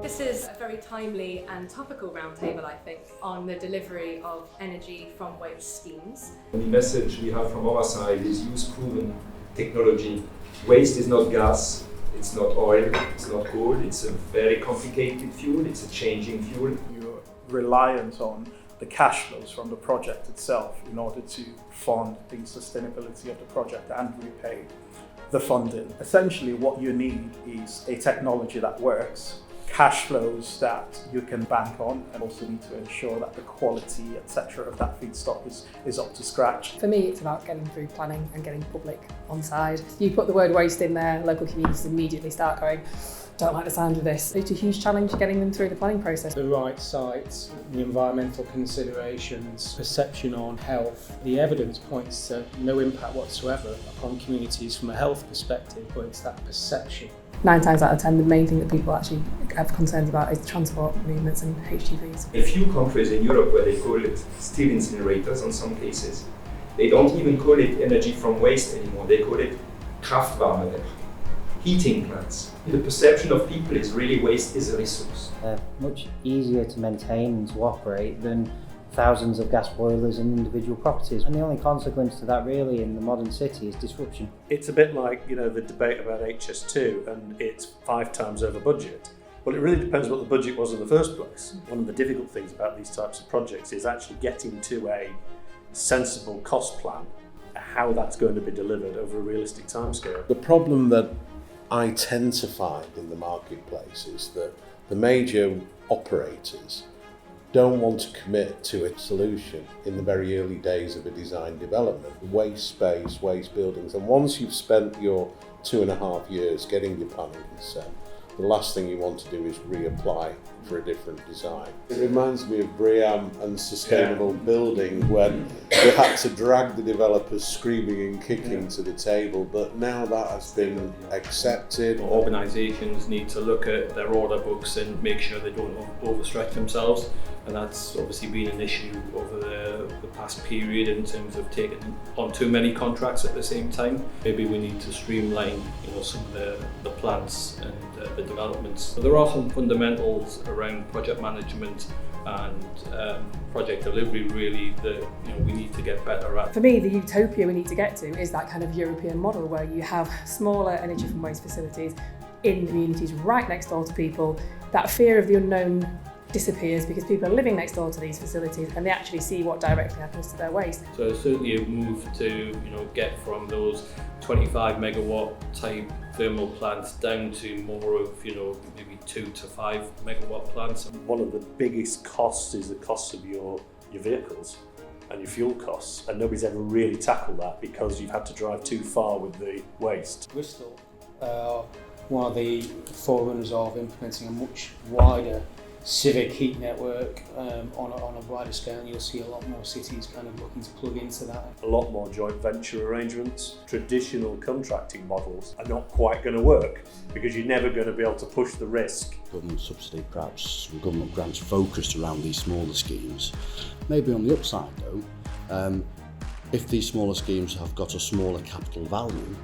This is a very timely and topical roundtable, I think, on the delivery of energy from waste schemes. The message we have from our side is use proven technology. Waste is not gas, it's not oil, it's not coal, it's a very complicated fuel, it's a changing fuel. You're reliant on the cash flows from the project itself in order to fund the sustainability of the project and repay the funding. Essentially what you need is a technology that works, cash flows that you can bank on, and also need to ensure that the quality, etc., of that feedstock is up to scratch. For me, it's about getting through planning and getting public on side. You put the word waste in there, local communities immediately start going, don't like the sound of this. It's a huge challenge getting them through the planning process. The right sites, the environmental considerations, perception on health. The evidence points to no impact whatsoever upon communities from a health perspective, but it's that perception. 9 times out of 10, the main thing that people actually have concerns about is transport movements and HGVs. A few countries in Europe where they call it steel incinerators in some cases, they don't even call it energy from waste anymore, they call it Kraftwärmewerk, heating plants. The perception of people is really waste is a resource. Much easier to maintain and to operate than thousands of gas boilers in individual properties. And the only consequence to that really in the modern city is disruption. It's a bit like, the debate about HS2 and it's 5 times over budget. Well, it really depends what the budget was in the first place. One of the difficult things about these types of projects is actually getting to a sensible cost plan, how that's going to be delivered over a realistic timescale. The problem that I tend to find in the marketplace is that the major operators don't want to commit to a solution in the very early days of a design development. Waste space, waste buildings, and once you've spent your 2.5 years getting your planning consent, the last thing you want to do is reapply for a different design. It reminds me of Bryan and sustainable building when they had to drag the developers screaming and kicking to the table, but now that has been accepted. Organisations need to look at their order books and make sure they don't overstretch themselves, and that's obviously been an issue over the past period in terms of taking on too many contracts at the same time. Maybe we need to streamline some of the plans and the developments. But there are some fundamentals around project management and project delivery really that we need to get better at. For me, the utopia we need to get to is that kind of European model where you have smaller energy from waste facilities in communities right next door to people. That fear of the unknown disappears because people are living next door to these facilities and they actually see what directly happens to their waste. So certainly a move to get from those 25 megawatt type thermal plants down to more of maybe 2 to 5 megawatt plants. One of the biggest costs is the cost of your vehicles and your fuel costs, and nobody's ever really tackled that because you've had to drive too far with the waste. Bristol are one of the forerunners of implementing a much wider civic heat network on a wider scale, and you'll see a lot more cities kind of looking to plug into that. A lot more joint venture arrangements. Traditional contracting models are not quite going to work because you're never going to be able to push the risk. Government subsidy, perhaps government grants focused around these smaller schemes. Maybe on the upside though, if these smaller schemes have got a smaller capital value,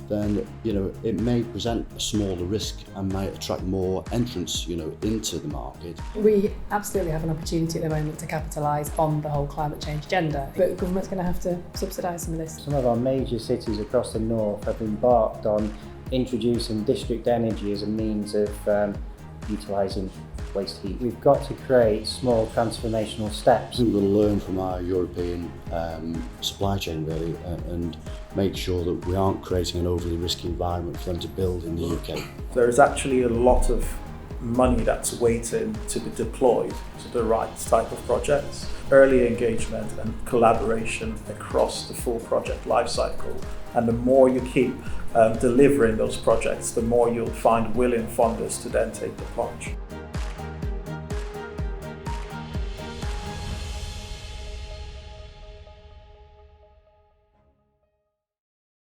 then it may present a smaller risk and might attract more entrants into the market. We absolutely have an opportunity at the moment to capitalise on the whole climate change agenda, but the government's going to have to subsidise some of this. Some of our major cities across the north have embarked on introducing district energy as a means of utilising waste heat. We've got to create small transformational steps. We've got to learn from our European supply chain really and make sure that we aren't creating an overly risky environment for them to build in the UK. There is actually a lot of money that's waiting to be deployed to the right type of projects. Early engagement and collaboration across the full project lifecycle, and the more you keep delivering those projects, the more you'll find willing funders to then take the plunge.